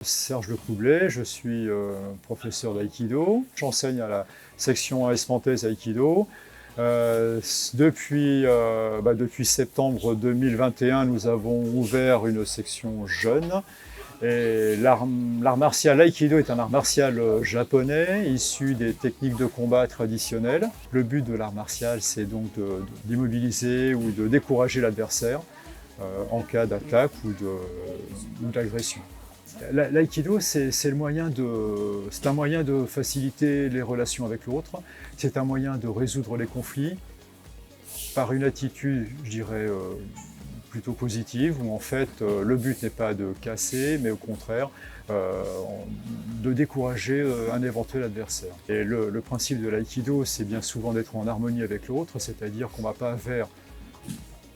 Serge Lecoublet, je suis professeur d'aïkido. J'enseigne à la section AS Manthèse Aïkido. Depuis septembre 2021, nous avons ouvert une section jeune. Et l'art martial Aïkido est un art martial japonais, issu des techniques de combat traditionnelles. Le but de l'art martial, c'est donc d'immobiliser ou de décourager l'adversaire en cas d'attaque ou d'agression. L'aïkido, c'est un moyen de faciliter les relations avec l'autre, c'est un moyen de résoudre les conflits par une attitude, je dirais, plutôt positive, où en fait le but n'est pas de casser, mais au contraire de décourager un éventuel adversaire. Et le principe de l'aïkido, c'est bien souvent d'être en harmonie avec l'autre, c'est-à-dire qu'on ne va pas vers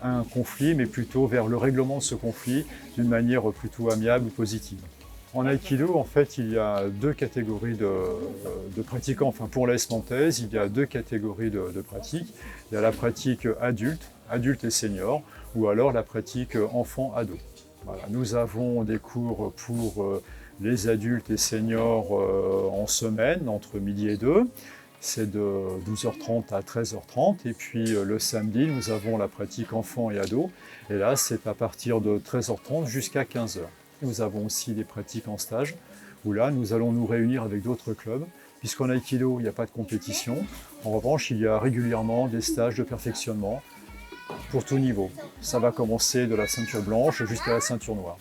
un conflit, mais plutôt vers le règlement de ce conflit d'une manière plutôt amiable ou positive. En aïkido, en fait, il y a deux catégories de pratiquants. Enfin, pour l'AS Manthèse, il y a deux catégories de pratiques. Il y a la pratique adulte et senior, ou alors la pratique enfant-ado. Voilà. Nous avons des cours pour les adultes et seniors en semaine, entre midi et 2. C'est de 12h30 à 13h30. Et puis le samedi, nous avons la pratique enfant et ado. Et là, c'est à partir de 13h30 jusqu'à 15h. Nous avons aussi des pratiques en stage, où là, nous allons nous réunir avec d'autres clubs, puisqu'en aïkido, il n'y a pas de compétition. En revanche, il y a régulièrement des stages de perfectionnement pour tout niveau. Ça va commencer de la ceinture blanche jusqu'à la ceinture noire.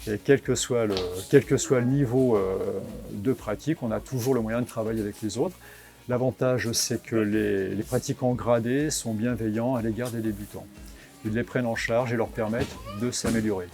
Et quel que soit le niveau de pratique, on a toujours le moyen de travailler avec les autres. L'avantage, c'est que les pratiquants gradés sont bienveillants à l'égard des débutants. Ils les prennent en charge et leur permettent de s'améliorer.